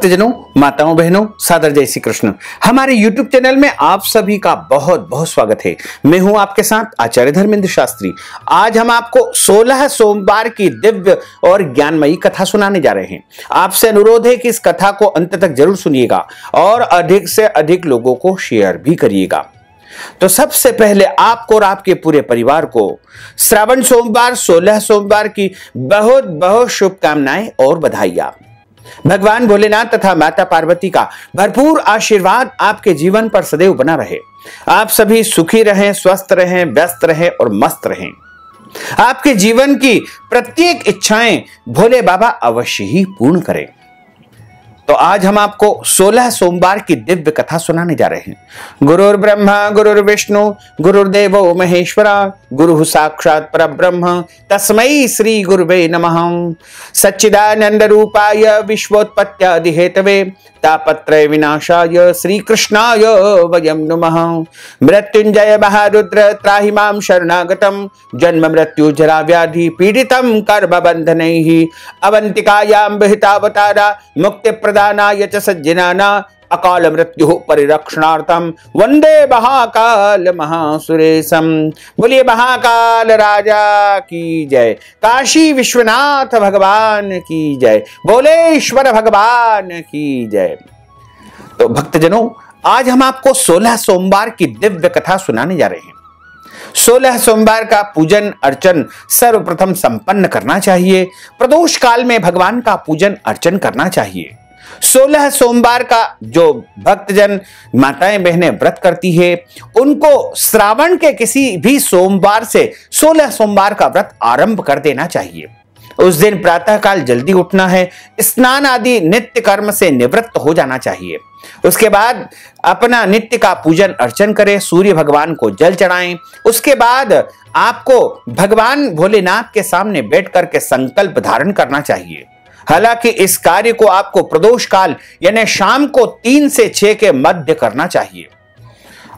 भक्तजनों, माताओं, बहनों, सादर जय श्री कृष्ण। हमारे YouTube चैनल में आप सभी का बहुत बहुत स्वागत है। मैं हूं आपके साथ आचार्य धर्मेंद्र शास्त्री। आज हम आपको 16 सोमवार की दिव्य और ज्ञानमयी कथा सुनाने जा रहे हैं। आपसे अनुरोध है कि इस कथा को अंत तक जरूर सुनिएगा और अधिक से अधिक लोगों को शेयर भी करिएगा। तो सबसे पहले आपको और आपके पूरे परिवार को श्रावण सोमवार 16 सोमवार की बहुत बहुत शुभकामनाएं और बधाइयां। भगवान भोलेनाथ तथा माता पार्वती का भरपूर आशीर्वाद आपके जीवन पर सदैव बना रहे। आप सभी सुखी रहें, स्वस्थ रहें, व्यस्त रहें और मस्त रहें। आपके जीवन की प्रत्येक इच्छाएं भोले बाबा अवश्य ही पूर्ण करें। तो आज हम आपको 16 सोमवार की दिव्य कथा सुनाने जा रहे हैं। गुरुर् ब्रह्मा गुरुर्विष्णु गुरुर्देवो महेश्वरा गुरु साक्षात् परब्रह्म तस्मै श्री गुरुवे नमः। सच्चिदानंद रूपाय विश्वोत्पत्त्यादि हेतवे तापत्रय विनाशाय श्री कृष्णाय वयं नमः। मृत्युंजय महारुद्र त्राहि मां शरणागतं जन्म मृत्यु जरा व्याधि पीडितं कर्मबन्धनैः अवंतिकायां विहितावतारा मुक्ति प्रदानाय च सज्जनाना अकाल मृत्यु परिरक्षणार्थम वंदे महाकाल महासुरेशम। बोलिए महाकाल राजा की जय, काशी विश्वनाथ भगवान की जय, बोलेश्वर भगवान की जय। तो भक्तजनों, आज हम आपको 16 सोमवार की दिव्य कथा सुनाने जा रहे हैं। 16 सोमवार का पूजन अर्चन सर्वप्रथम संपन्न करना चाहिए। प्रदोष काल में भगवान का पूजन अर्चन करना चाहिए। 16 सोमवार का जो भक्तजन माताएं बहनें व्रत करती है, उनको श्रावण के किसी भी सोमवार से 16 सोमवार का व्रत आरंभ कर देना चाहिए। उस दिन प्रातः काल जल्दी उठना है, स्नान आदि नित्य कर्म से निवृत्त हो जाना चाहिए। उसके बाद अपना नित्य का पूजन अर्चन करें, सूर्य भगवान को जल चढ़ाएं। उसके बाद आपको भगवान भोलेनाथ के सामने बैठ करके संकल्प धारण करना चाहिए। हालांकि इस कार्य को आपको प्रदोष काल यानी शाम को 3 से 6 के मध्य करना चाहिए।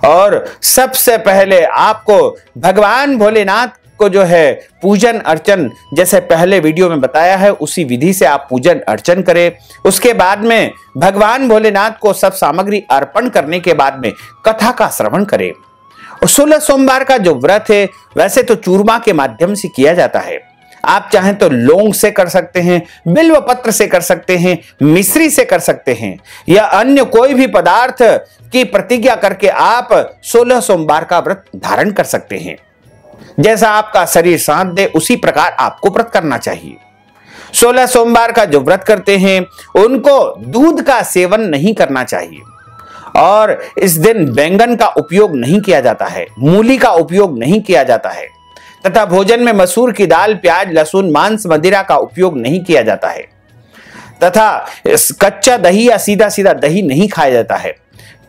और सबसे पहले आपको भगवान भोलेनाथ को जो है पूजन अर्चन, जैसे पहले वीडियो में बताया है, उसी विधि से आप पूजन अर्चन करें। उसके बाद में भगवान भोलेनाथ को सब सामग्री अर्पण करने के बाद में कथा का श्रवण करें। और 16 सोमवार का जो व्रत है वैसे तो चूरमा के माध्यम से किया जाता है। आप चाहें तो लौंग से कर सकते हैं, बिल्व पत्र से कर सकते हैं, मिश्री से कर सकते हैं, या अन्य कोई भी पदार्थ की प्रतिज्ञा करके आप 16 सोमवार का व्रत धारण कर सकते हैं। जैसा आपका शरीर साथ दे उसी प्रकार आपको व्रत करना चाहिए। 16 सोमवार का जो व्रत करते हैं उनको दूध का सेवन नहीं करना चाहिए। और इस दिन बैंगन का उपयोग नहीं किया जाता है, मूली का उपयोग नहीं किया जाता है, तथा भोजन में मसूर की दाल, प्याज, लहसुन, मांस, मदिरा का उपयोग नहीं किया जाता है, तथा कच्चा दही या सीधा सीधा दही नहीं खाया जाता है।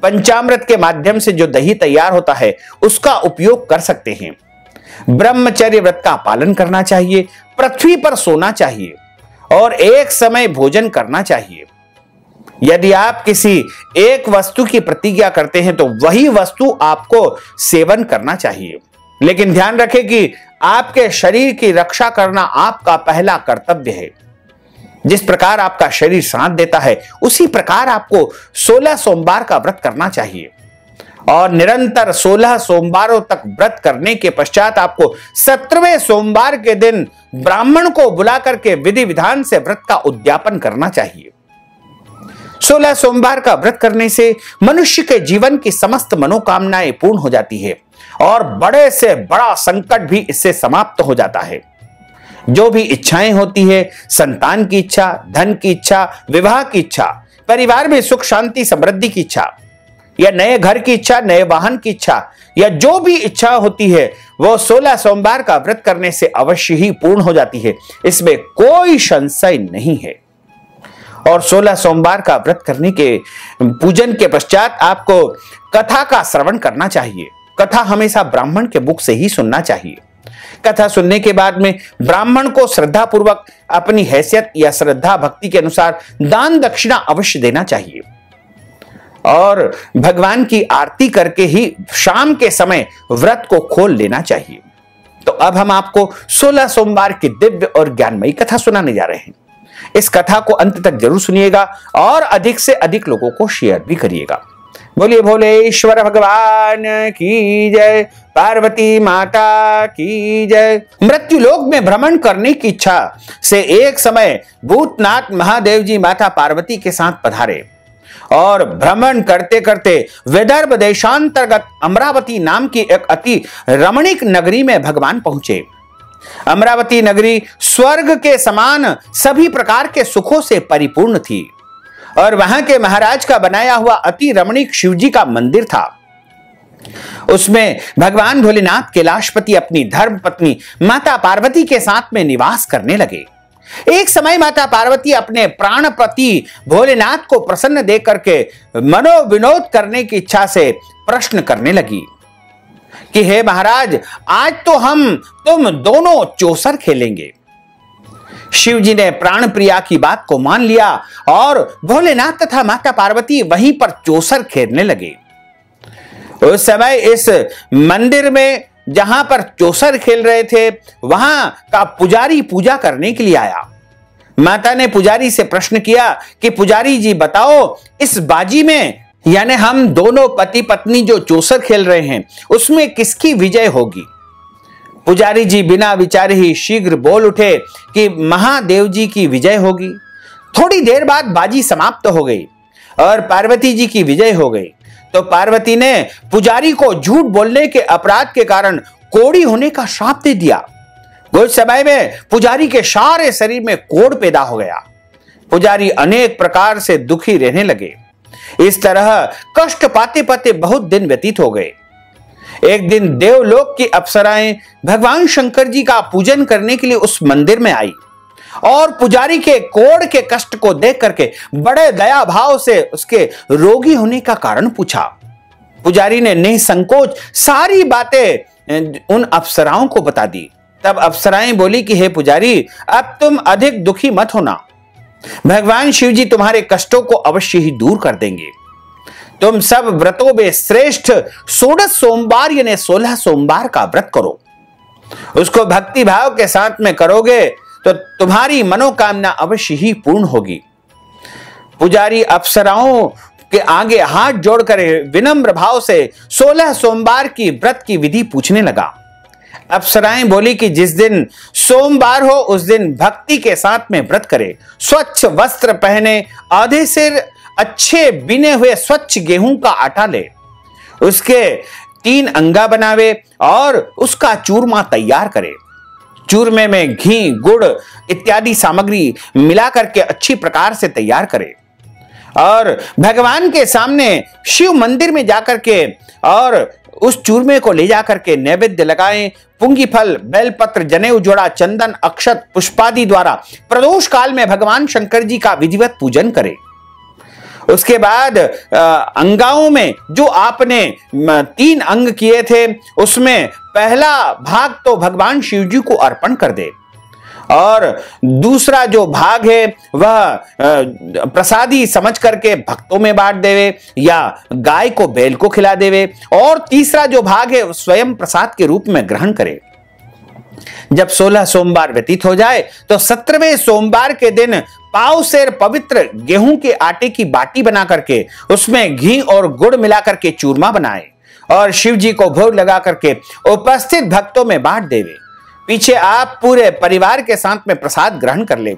पंचामृत के माध्यम से जो दही तैयार होता है उसका उपयोग कर सकते हैं। ब्रह्मचर्य व्रत का पालन करना चाहिए, पृथ्वी पर सोना चाहिए और एक समय भोजन करना चाहिए। यदि आप किसी एक वस्तु की प्रतिज्ञा करते हैं तो वही वस्तु आपको सेवन करना चाहिए। लेकिन ध्यान रखें कि आपके शरीर की रक्षा करना आपका पहला कर्तव्य है। जिस प्रकार आपका शरीर साथ देता है उसी प्रकार आपको 16 सोमवार का व्रत करना चाहिए। और निरंतर 16 सोमवारों तक व्रत करने के पश्चात आपको 17वें सोमवार के दिन ब्राह्मण को बुला करके विधि विधान से व्रत का उद्यापन करना चाहिए। 16 सोमवार का व्रत करने से मनुष्य के जीवन की समस्त मनोकामनाएं पूर्ण हो जाती है और बड़े से बड़ा संकट भी इससे समाप्त हो जाता है। जो भी इच्छाएं होती है, संतान की इच्छा, धन की इच्छा, विवाह की इच्छा, परिवार में सुख शांति समृद्धि की इच्छा, या नए घर की इच्छा, नए वाहन की इच्छा, या जो भी इच्छा होती है वो 16 सोमवार का व्रत करने से अवश्य ही पूर्ण हो जाती है। इसमें कोई संशय नहीं है। और 16 सोमवार का व्रत करने के पूजन के पश्चात आपको कथा का श्रवण करना चाहिए। कथा हमेशा ब्राह्मण के मुख से ही सुनना चाहिए। कथा सुनने के बाद में ब्राह्मण को श्रद्धा पूर्वक अपनी हैसियत या श्रद्धा भक्ति के अनुसार दान दक्षिणा अवश्य देना चाहिए। और भगवान की आरती करके ही शाम के समय व्रत को खोल लेना चाहिए। तो अब हम आपको 16 सोमवार की दिव्य और ज्ञानमयी कथा सुनाने जा रहे हैं। इस कथा को अंत तक जरूर सुनिएगा और अधिक से अधिक लोगों को शेयर भी करिएगा। बोलिए भोलेश्वर भगवान की जय, पार्वती माता की जय। मृत्यु लोक में भ्रमण करने की इच्छा से एक समय भूतनाथ महादेव जी माता पार्वती के साथ पधारे और भ्रमण करते करते विदर्भ देशांतर्गत अमरावती नाम की एक अति रमणीक नगरी में भगवान पहुंचे। अमरावती नगरी स्वर्ग के समान सभी प्रकार के सुखों से परिपूर्ण थी और वहां के महाराज का बनाया हुआ अति रमणीक शिवजी का मंदिर था। उसमें भगवान भोलेनाथ कैलाशपति अपनी धर्म पत्नी माता पार्वती के साथ में निवास करने लगे। एक समय माता पार्वती अपने प्राणपति भोलेनाथ को प्रसन्न देख करके मनोविनोद करने की इच्छा से प्रश्न करने लगी कि हे महाराज, आज तो हम तुम दोनों चौसर खेलेंगे। शिव जी ने प्राण प्रिया की बात को मान लिया और भोलेनाथ तथा माता पार्वती वहीं पर चौसर खेलने लगे। उस समय इस मंदिर में जहां पर चौसर खेल रहे थे वहां का पुजारी पूजा करने के लिए आया। माता ने पुजारी से प्रश्न किया कि पुजारी जी बताओ, इस बाजी में यानी हम दोनों पति पत्नी जो चौसर खेल रहे हैं उसमें किसकी विजय होगी? पुजारी जी बिना विचारे ही शीघ्र बोल उठे कि महादेव जी की विजय होगी। थोड़ी देर बाद बाजी समाप्त हो गई और पार्वती जी की विजय हो गई। तो पार्वती ने पुजारी को झूठ बोलने के अपराध के कारण कोढ़ी होने का श्राप दे दिया। कुछ समय में पुजारी के सारे शरीर में कोढ़ पैदा हो गया। पुजारी अनेक प्रकार से दुखी रहने लगे। इस तरह कष्ट पाते पाते बहुत दिन व्यतीत हो गए। एक दिन देवलोक की अप्सराएं भगवान शंकर जी का पूजन करने के लिए उस मंदिर में आई और पुजारी के कोढ़ के कष्ट को देख करके बड़े दया भाव से उसके रोगी होने का कारण पूछा। पुजारी ने निसंकोच सारी बातें उन अप्सराओं को बता दी। तब अप्सराएं बोली कि हे पुजारी, अब तुम अधिक दुखी मत होना, भगवान शिव जी तुम्हारे कष्टों को अवश्य ही दूर कर देंगे। तुम सब व्रतों में श्रेष्ठ 16 सोमवार यानी 16 सोमवार का व्रत करो। उसको भक्ति भाव के साथ में करोगे तो तुम्हारी मनोकामना अवश्य ही पूर्ण होगी। पुजारी अप्सराओं के आगे हाथ जोड़कर विनम्र भाव से 16 सोमवार की व्रत की विधि पूछने लगा। अप्सराएं बोली कि जिस दिन सोमवार हो उस दिन भक्ति के साथ में व्रत करे, स्वच्छ वस्त्र पहने, आधे सिर अच्छे बिने हुए स्वच्छ गेहूं का आटा ले, उसके 3 अंगा बनावे और उसका चूरमा तैयार करे। चूरमे में घी, गुड़ इत्यादि सामग्री मिला करके अच्छी प्रकार से तैयार करे और भगवान के सामने शिव मंदिर में जाकर के और उस चूरमे को ले जाकर के नैवेद्य लगाएं। पुंगी फल, बेलपत्र, जनेऊ जोड़ा, चंदन, अक्षत, पुष्पादि द्वारा प्रदोष काल में भगवान शंकर जी का विधिवत पूजन करें। उसके बाद अंगाओं में जो आपने 3 अंग किए थे उसमें पहला भाग तो भगवान शिव जी को अर्पण कर दे और दूसरा जो भाग है वह प्रसादी समझ करके भक्तों में बांट देवे या गाय को बैल को खिला देवे और तीसरा जो भाग है स्वयं प्रसाद के रूप में ग्रहण करे। जब 16 सोमवार व्यतीत हो जाए तो 17वें सोमवार के दिन पाव सेर पवित्र गेहूं के आटे की बाटी बना करके उसमें घी और गुड़ मिला करके चूरमा बनाए और शिव जी को भोग लगा करके उपस्थित भक्तों में बांट देवे। पीछे आप पूरे परिवार के साथ में प्रसाद ग्रहण कर ले।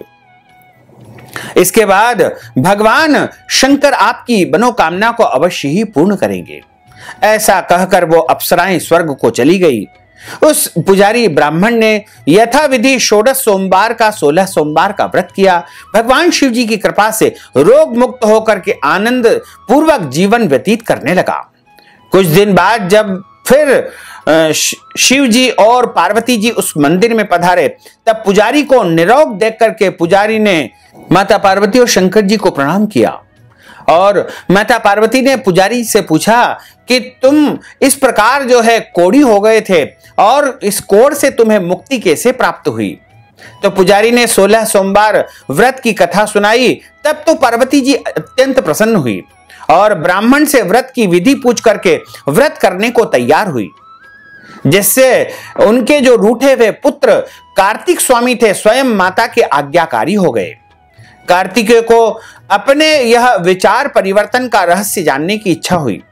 इसके बाद भगवान शंकर आपकी मनोकामना को अवश्य ही पूर्ण करेंगे। ऐसा कहकर वो अप्सराएं स्वर्ग को चली गई। उस पुजारी ब्राह्मण ने यथाविधि 16 सोमवार का 16 सोमवार का व्रत किया। भगवान शिव जी की कृपा से रोग मुक्त होकर के आनंद पूर्वक जीवन व्यतीत करने लगा। कुछ दिन बाद जब फिर शिव जी और पार्वती जी उस मंदिर में पधारे तब पुजारी को निरोग देख करके पुजारी ने माता पार्वती और शंकर जी को प्रणाम किया और माता पार्वती ने पुजारी से पूछा कि तुम इस प्रकार जो है कोढ़ी हो गए थे और इस कोढ़ से तुम्हें मुक्ति कैसे प्राप्त हुई। तो पुजारी ने 16 सोमवार व्रत की कथा सुनाई। तब तो पार्वती जी अत्यंत प्रसन्न हुई और ब्राह्मण से व्रत की विधि पूछ करके व्रत करने को तैयार हुई, जिससे उनके जो रूठे हुए पुत्र कार्तिक स्वामी थे स्वयं माता के आज्ञाकारी हो गए। कार्तिकेय को अपने यह विचार परिवर्तन का रहस्य जानने की इच्छा हुई,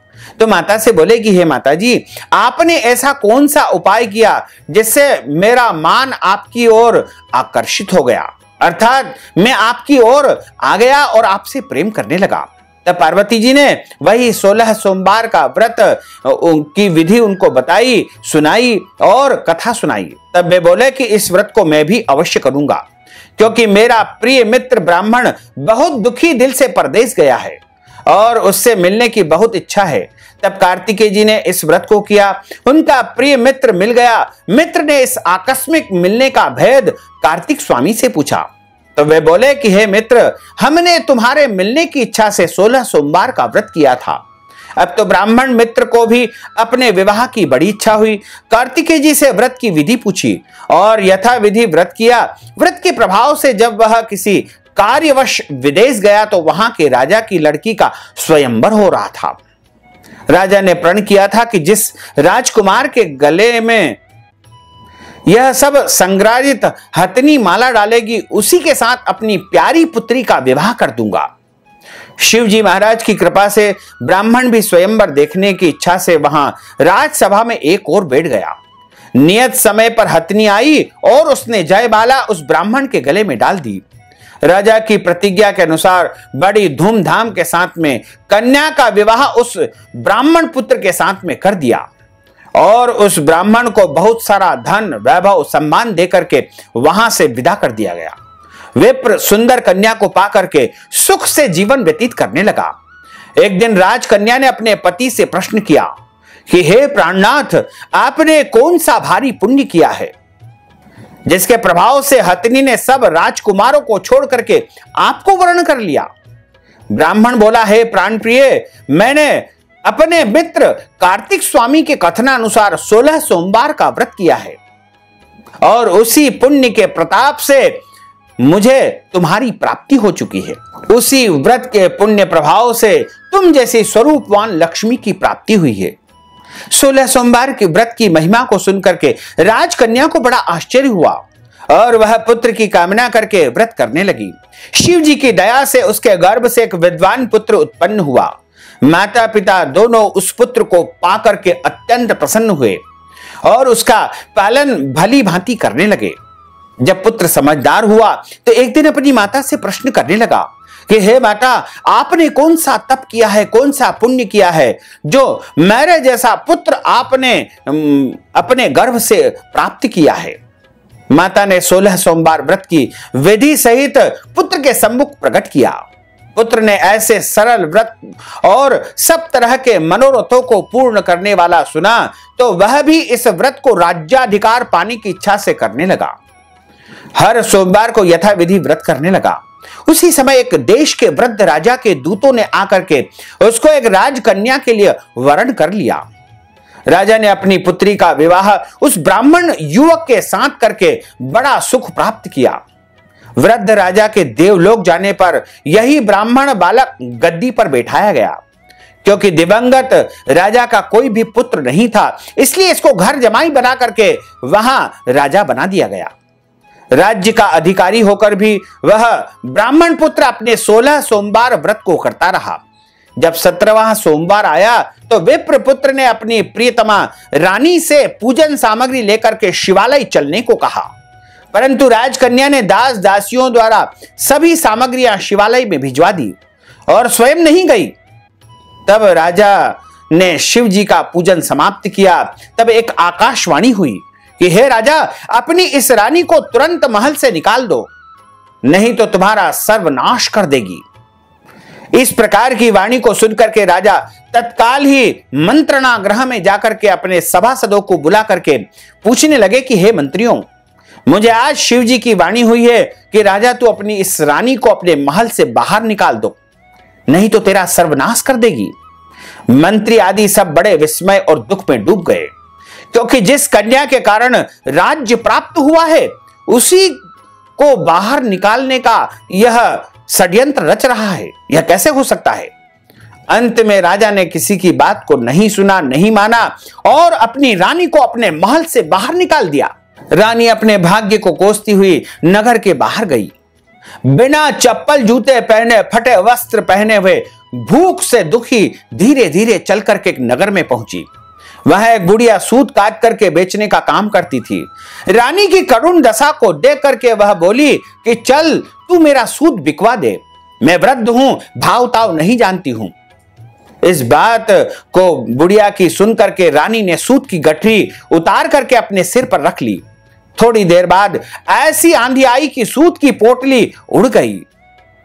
तो माता से बोले कि हे माता जी, आपने ऐसा कौन सा उपाय किया जिससे मेरा मान आपकी ओर आकर्षित हो गया, अर्थात मैं आपकी ओर आ गया और आपसे प्रेम करने लगा। तब पार्वती जी ने वही 16 सोमवार का व्रत की विधि उनको बताई, सुनाई और कथा सुनाई। तब वे बोले कि इस व्रत को मैं भी अवश्य करूंगा, क्योंकि मेरा प्रिय मित्र ब्राह्मण बहुत दुखी दिल से परदेश गया है और उससे मिलने की बहुत इच्छा है। तब कार्तिकेय जी ने इस व्रत को किया, उनका प्रिय मित्र मिल गया। मित्र ने इस आकस्मिक मिलने का भेद कार्तिक स्वामी से पूछा, तो वे बोले कि हे मित्र, हमने तुम्हारे मिलने की इच्छा से 16 सोमवार का व्रत किया था। अब तो ब्राह्मण मित्र को भी अपने विवाह की बड़ी इच्छा हुई। कार्तिकेय जी से व्रत की विधि पूछी और यथा विधि व्रत किया। व्रत के प्रभाव से जब वह किसी कार्यवश विदेश गया तो वहां के राजा की लड़की का स्वयंवर हो रहा था। राजा ने प्रण किया था कि जिस राजकुमार के गले में यह सब संग्राहित हथनी माला डालेगी, उसी के साथ अपनी प्यारी पुत्री का विवाह कर दूंगा। शिव जी महाराज की कृपा से ब्राह्मण भी स्वयंवर देखने की इच्छा से वहां राजसभा में एक और बैठ गया। नियत समय पर हथनी आई और उसने जयमाला उस ब्राह्मण के गले में डाल दी। राजा की प्रतिज्ञा के अनुसार बड़ी धूमधाम के साथ में कन्या का विवाह उस ब्राह्मण पुत्र के साथ में कर दिया और उस ब्राह्मण को बहुत सारा धन, वैभव, सम्मान देकर के वहां से विदा कर दिया गया। विप्र सुंदर कन्या को पाकर के सुख से जीवन व्यतीत करने लगा। एक दिन राजकन्या ने अपने पति से प्रश्न किया कि हे प्राणनाथ, आपने कौन सा भारी पुण्य किया है जिसके प्रभाव से हथनी ने सब राजकुमारों को छोड़ करके आपको वर्ण कर लिया? ब्राह्मण बोला, हे प्राण प्रिय, मैंने अपने मित्र कार्तिक स्वामी के कथनानुसार 16 सोमवार का व्रत किया है और उसी पुण्य के प्रताप से मुझे तुम्हारी प्राप्ति हो चुकी है। उसी व्रत के पुण्य प्रभाव से तुम जैसी स्वरूपवान लक्ष्मी की प्राप्ति हुई है। 16 सोमवार के व्रत की महिमा को सुनकर के राजकन्या को बड़ा आश्चर्य हुआ और वह पुत्र की कामना करके व्रत करने लगी। शिव जी की दया से उसके गर्भ से एक विद्वान पुत्र उत्पन्न हुआ। माता पिता दोनों उस पुत्र को पाकर के अत्यंत प्रसन्न हुए और उसका पालन भली भांति करने लगे। जब पुत्र समझदार हुआ तो एक दिन अपनी माता से प्रश्न करने लगा कि हे माता, आपने कौन सा तप किया है, कौन सा पुण्य किया है जो मेरे जैसा पुत्र आपने अपने गर्भ से प्राप्त किया है? माता ने 16 सोमवार व्रत की विधि सहित पुत्र के सम्मुख प्रकट किया। पुत्र ने ऐसे सरल व्रत और सब तरह के मनोरथों को पूर्ण करने वाला सुना तो वह भी इस व्रत को राज्याधिकार पाने की इच्छा से करने लगा। हर सोमवार को यथाविधि व्रत करने लगा। उसी समय एक देश के वृद्ध राजा के दूतों ने आकर के उसको एक राजकन्या के लिए वरण कर लिया। राजा ने अपनी पुत्री का विवाह उस ब्राह्मण युवक के साथ करके बड़ा सुख प्राप्त किया। वृद्ध राजा के देवलोक जाने पर यही ब्राह्मण बालक गद्दी पर बैठाया गया। क्योंकि दिवंगत राजा का कोई भी पुत्र नहीं था, इसलिए इसको घर जमाई बना करके वहां राजा बना दिया गया। राज्य का अधिकारी होकर भी वह ब्राह्मण पुत्र अपने 16 सोमवार व्रत को करता रहा। जब 17वां सोमवार आया तो विप्र पुत्र ने अपनी प्रियतमा रानी से पूजन सामग्री लेकर के शिवालय चलने को कहा, परंतु राजकन्या ने दास दासियों द्वारा सभी सामग्रियां शिवालय में भिजवा दी और स्वयं नहीं गई। तब राजा ने शिव जी का पूजन समाप्त किया। तब एक आकाशवाणी हुई कि हे राजा, अपनी इस रानी को तुरंत महल से निकाल दो, नहीं तो तुम्हारा सर्वनाश कर देगी। इस प्रकार की वाणी को सुनकर के राजा तत्काल ही मंत्रणा गृह में जाकर के अपने सभासदों को बुला करके पूछने लगे कि हे मंत्रियों, मुझे आज शिव जी की वाणी हुई है कि राजा तू अपनी इस रानी को अपने महल से बाहर निकाल दो, नहीं तो तेरा सर्वनाश कर देगी। मंत्री आदि सब बड़े विस्मय और दुख में डूब गए, क्योंकि जिस कन्या के कारण राज्य प्राप्त हुआ है उसी को बाहर निकालने का यह षड्यंत्र रच रहा है। यह कैसे हो सकता है? अंत में राजा ने किसी की बात को नहीं सुना, नहीं माना और अपनी रानी को अपने महल से बाहर निकाल दिया। रानी अपने भाग्य को कोसती हुई नगर के बाहर गई। बिना चप्पल जूते पहने, फटे वस्त्र पहने हुए, भूख से दुखी धीरे धीरे चल करके एक नगर में पहुंची। वह एक बुढ़िया सूत काट करके बेचने का काम करती थी। रानी की करुण दशा को देख करके वह बोली कि चल तू मेरा सूत बिकवा दे, मैं वृद्ध हूं, भाव ताव नहीं जानती हूं। इस बात को बुढ़िया की सुन करके रानी ने सूत की गठरी उतार करके अपने सिर पर रख ली। थोड़ी देर बाद ऐसी आंधी आई कि सूत की पोटली उड़ गई।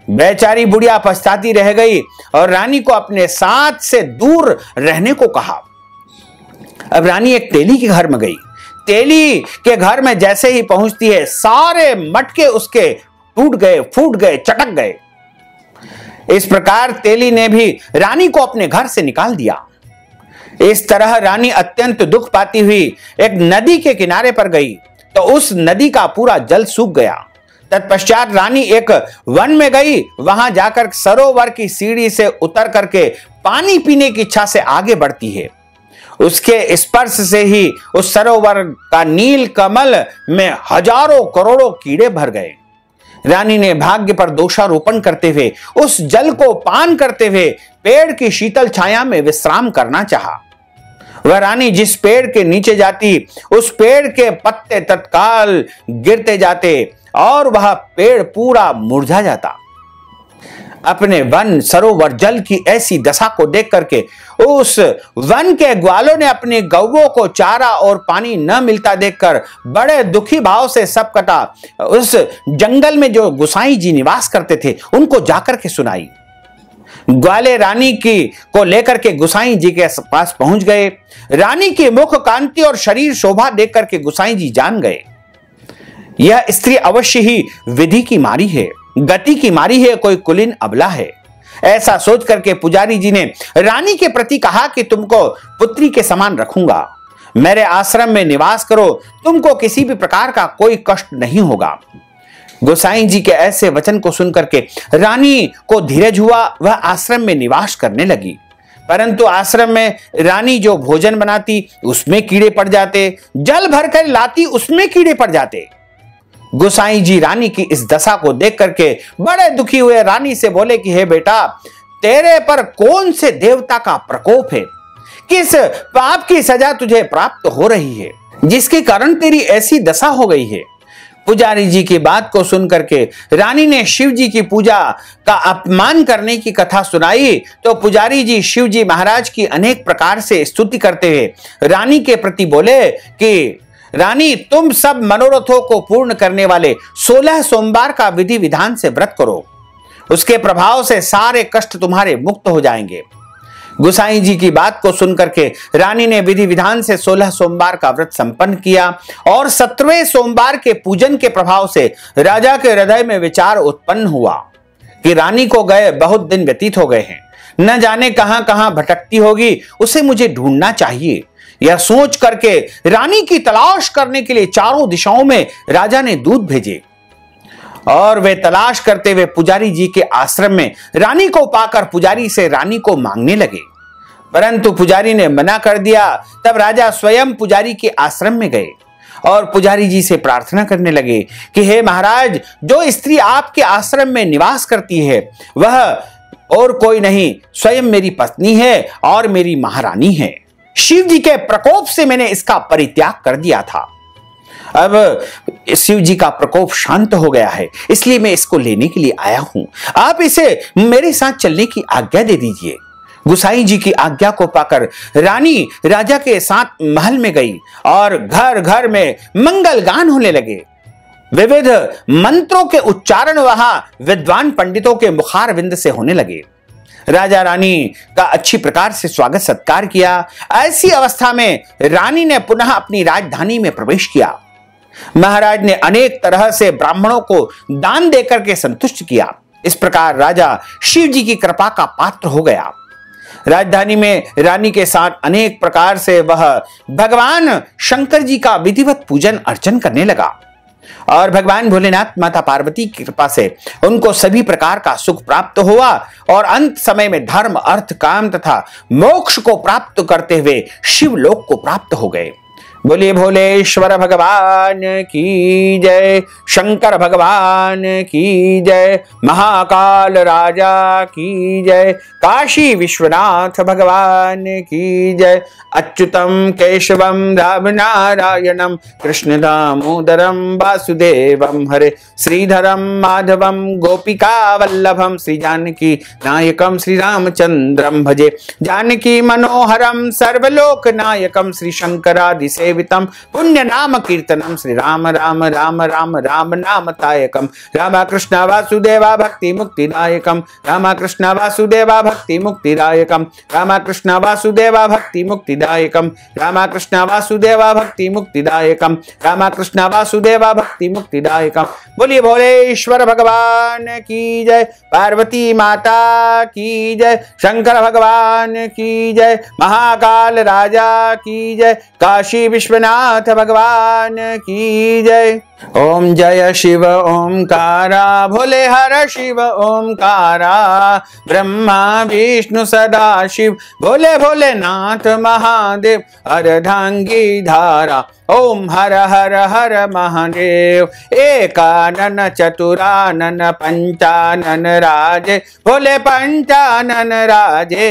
बेचारी बुढ़िया पछताती रह गई और रानी को अपने साथ से दूर रहने को कहा। अब रानी एक तेली के घर में गई। तेली के घर में जैसे ही पहुंचती है, सारे मटके उसके टूट गए, फूट गए, चटक गए। इस प्रकार तेली ने भी रानी को अपने घर से निकाल दिया। इस तरह रानी अत्यंत दुख पाती हुई एक नदी के किनारे पर गई तो उस नदी का पूरा जल सूख गया। तत्पश्चात रानी एक वन में गई। वहां जाकर सरोवर की सीढ़ी से उतर करके पानी पीने की इच्छा से आगे बढ़ती है। उसके स्पर्श से ही उस सरोवर का नील कमल में हजारों करोड़ों कीड़े भर गए। रानी ने भाग्य पर दोषारोपण करते हुए उस जल को पान करते हुए पेड़ की शीतल छाया में विश्राम करना चाहा। वह रानी जिस पेड़ के नीचे जाती, उस पेड़ के पत्ते तत्काल गिरते जाते और वह पेड़ पूरा मुरझा जाता। अपने वन सरोवर जल की ऐसी दशा को देख करके उस वन के ग्वालों ने अपनी गौओं को चारा और पानी न मिलता देखकर बड़े दुखी भाव से सब कथा उस जंगल में जो गुसाई जी निवास करते थे उनको जाकर के सुनाई। ग्वाले रानी की को लेकर के गुसाई जी के पास पहुंच गए। रानी की मुख कांति और शरीर शोभा देख करके गुसाई जी जान गए, यह स्त्री अवश्य ही विधि की मारी है, गति की मारी है, कोई कुलीन अबला है। ऐसा सोच करके पुजारी जी ने रानी के प्रति कहा कि तुमको पुत्री के समान रखूंगा, मेरे आश्रम में निवास करो, तुमको किसी भी प्रकार का कोई कष्ट नहीं होगा। गोसाई जी के ऐसे वचन को सुनकर के रानी को धीरज हुआ। वह आश्रम में निवास करने लगी, परंतु आश्रम में रानी जो भोजन बनाती उसमें कीड़े पड़ जाते, जल भरकर लाती उसमें कीड़े पड़ जाते। गोसाई जी रानी की इस दशा को देख करके बड़े दुखी हुए। रानी से बोले कि हे बेटा, तेरे पर कौन से देवता का प्रकोप है, किस पाप की सजा तुझे प्राप्त हो रही है जिसके कारण तेरी ऐसी दशा हो गई है। पुजारी जी की बात को सुन करके रानी ने शिव जी की पूजा का अपमान करने की कथा सुनाई तो पुजारी जी शिव जी महाराज की अनेक प्रकार से स्तुति करते हुए रानी के प्रति बोले कि रानी, तुम सब मनोरथों को पूर्ण करने वाले 16 सोमवार का विधि विधान से व्रत करो, उसके प्रभाव से सारे कष्ट तुम्हारे मुक्त हो जाएंगे। गुसाई जी की बात को सुनकर के रानी ने विधि विधान से 16 सोमवार का व्रत संपन्न किया और 17वें सोमवार के पूजन के प्रभाव से राजा के हृदय में विचार उत्पन्न हुआ कि रानी को गए बहुत दिन व्यतीत हो गए हैं, न जाने कहां कहां भटकती होगी, उसे मुझे ढूंढना चाहिए। यह सोच करके रानी की तलाश करने के लिए चारों दिशाओं में राजा ने दूत भेजे और वे तलाश करते हुए पुजारी जी के आश्रम में रानी को पाकर पुजारी से रानी को मांगने लगे, परंतु पुजारी ने मना कर दिया। तब राजा स्वयं पुजारी के आश्रम में गए और पुजारी जी से प्रार्थना करने लगे कि हे महाराज, जो स्त्री आपके आश्रम में निवास करती है वह और कोई नहीं, स्वयं मेरी पत्नी है और मेरी महारानी है। शिव जी के प्रकोप से मैंने इसका परित्याग कर दिया था, अब शिव जी का प्रकोप शांत हो गया है, इसलिए मैं इसको लेने के लिए आया हूं, आप इसे मेरे साथ चलने की आज्ञा दे दीजिए। गुसाई जी की आज्ञा को पाकर रानी राजा के साथ महल में गई और घर घर में मंगल गान होने लगे। विविध मंत्रों के उच्चारण वहां विद्वान पंडितों के मुखारविंद से होने लगे। राजा रानी का अच्छी प्रकार से स्वागत सत्कार किया। ऐसी अवस्था में रानी ने पुनः अपनी राजधानी में प्रवेश किया। महाराज ने अनेक तरह से ब्राह्मणों को दान देकर के संतुष्ट किया। इस प्रकार राजा शिव जी की कृपा का पात्र हो गया। राजधानी में रानी के साथ अनेक प्रकार से वह भगवान शंकर जी का विधिवत पूजन अर्चन करने लगा और भगवान भोलेनाथ माता पार्वती की कृपा से उनको सभी प्रकार का सुख प्राप्त हुआ और अंत समय में धर्म, अर्थ, काम तथा मोक्ष को प्राप्त करते हुए शिवलोक को प्राप्त हो गए। बोलिए भोलेश्वर भगवान की जय, शंकर भगवान की जय, महाकाल राजा की जय, काशी विश्वनाथ भगवान की जय। अच्युतम केशवम राम नारायणम कृष्ण दामोदरम वासुदेवम हरे, श्रीधरम माधवम गोपिका वल्लभम, श्री जानकी नायकम श्री रामचंद्रम भजे, जानकी मनोहरम सर्वलोक नायकम, श्री शंकरादि सेवितम पुण्य नाम कीर्तनम, श्री राम राम राम राम राम नाम तायकम, राम कृष्ण वासुदेवा भक्ति मुक्तिदायकम, राम कृष्ण वासुदेवा भक्ति मुक्तिदायकम, राम कृष्ण वासुदेवा भक्ति मुक्तिदायकम, राम कृष्ण वासुदेवा भक्ति मुक्तिदायकम, राम कृष्ण वासुदेवा भक्ति मुक्तिदायकम। बोलिए भोलेश्वर भगवान की जय, पार्वती माता की जय, शंकर भगवान की जय, महाकाल राजा की जय, काशी विश्वनाथ भगवान की जय। ओम जय शिव ओंकारा, भोले हर शिव ओंकारा, ब्रह्मा विष्णु सदा शिव, भोले भोलेनाथ महादेव, अर्धांगी धारा, ओम हर हर हर महादेव, एकानन चतुरानन पंचानन राजे, भोले पंचानन राजे,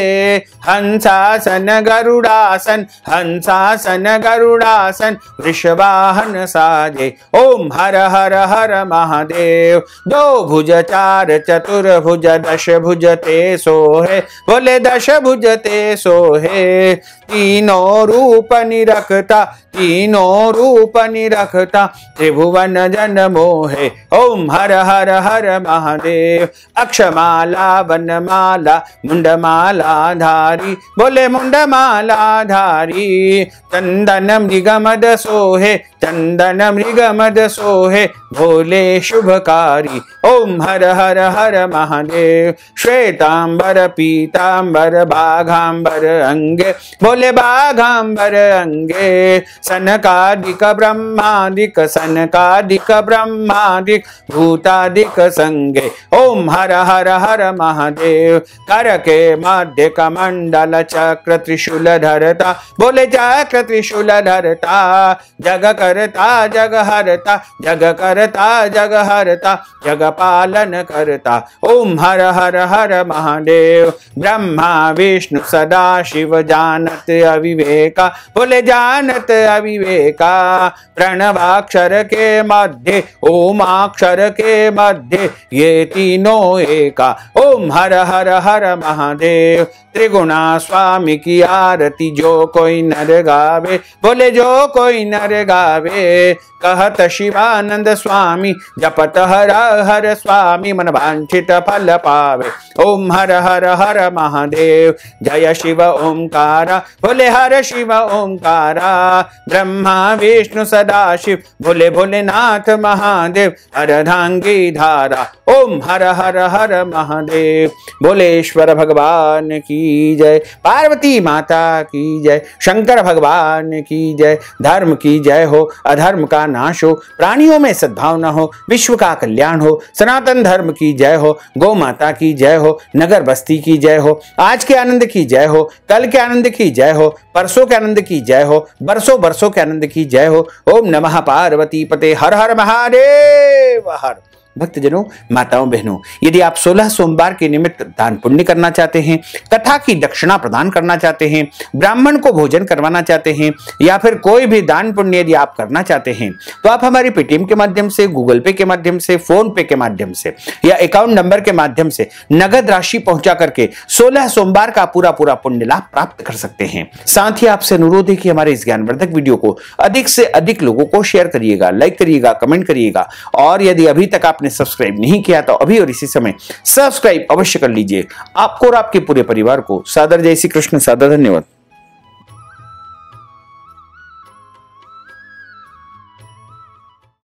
हंसासन गरुड़ासन, हंसासन गरुड़ासन, वृषवाहन साजे, ओम हर हर हर महादेव। दो भुज चार चतुर्भुज दश भुज ते सोहे, बोले दश भुज ते सोहे, तीनों रूप निरखता, तीनों रूप निरखता, त्रिभुवन जन मोहे, ओम हर हर हर महादेव। अक्षमाला वनमाला मुंडमाला धारी, बोले मुंडमाला धारी, चंदन मृगमद सोहे, चंदन मृगमद सोहे, भोले शुभकारी, ओम हर हर हर महादेव। श्वेतांबर पीतांबर बाघांबर अंगे, बोले बाघांबर अंगे, सनकादिक ब्रह्मादिक, सनकादिक ब्रह्मादिक, भूतादिक संगे, ओम हर हर हर महादेव। कर के मध्य कमंडल चक्र त्रिशूल धरता, बोले चक्र त्रिशूल धरता, जग करता जग हरता, जग करता जग हरता, जग पालन करता, ओम हर हर हर महादेव। ब्रह्मा विष्णु सदा शिव जानत अविवेका, बोले जानत अविवेका, प्रणवाक्षर के मध्य ओमाक्षर के मध्य, ये तीनों एका, ओम हर हर हर महादेव। त्रिगुणा स्वामी की आरती जो कोई नर गावे, बोले जो कोई नर गावे, कहत शिवानंद स्वामी, जपत हर हर स्वामी, मन वांछित फल पावे, ओम हर हर हर महादेव। जय शिव ओंकारा, बोले हर शिव ओंकारा, ब्रह्मा विष्णु सदा शिव, भोले भोलेनाथ महादेव, अर्धांगी धारा, ओम हर हर हर महादेव। भोलेश्वर भगवान की जय, पार्वती माता की जय, शंकर भगवान की जय। धर्म की जय हो, अधर्म का नाश हो, प्राणियों में सद्भावना हो, विश्व का कल्याण हो, सनातन धर्म की जय हो, गौ माता की जय हो, नगर बस्ती की जय हो, आज के आनंद की जय हो, कल के आनंद की जय हो, परसों के आनंद की जय हो, बरसों बरसों के आनंद की जय हो। ओम नमः पार्वती पते, हर हर महादेव हर। भक्तजनों, माताओं, बहनों, यदि आप 16 सोमवार के निमित्त दान पुण्य करना चाहते हैं, कथा की दक्षिणा प्रदान करना चाहते हैं, ब्राह्मण को भोजन करवाना चाहते हैं, या फिर कोई भी दान पुण्य यदि आप करना चाहते हैं, तो आप हमारे पेटीएम के माध्यम से, गूगल पे के माध्यम से, फोन पे के माध्यम से या अकाउंट नंबर के माध्यम से नगद राशि पहुंचा करके 16 सोमवार का पूरा पूरा पुण्य लाभ प्राप्त कर सकते हैं। साथ ही आपसे अनुरोध है कि हमारे इस ज्ञानवर्धक वीडियो को अधिक से अधिक लोगों को शेयर करिएगा, लाइक करिएगा, कमेंट करिएगा, और यदि अभी तक आपने सब्सक्राइब नहीं किया तो अभी और इसी समय सब्सक्राइब अवश्य कर लीजिए। आपको और आपके पूरे परिवार को सादर जय श्री कृष्ण, सादर धन्यवाद।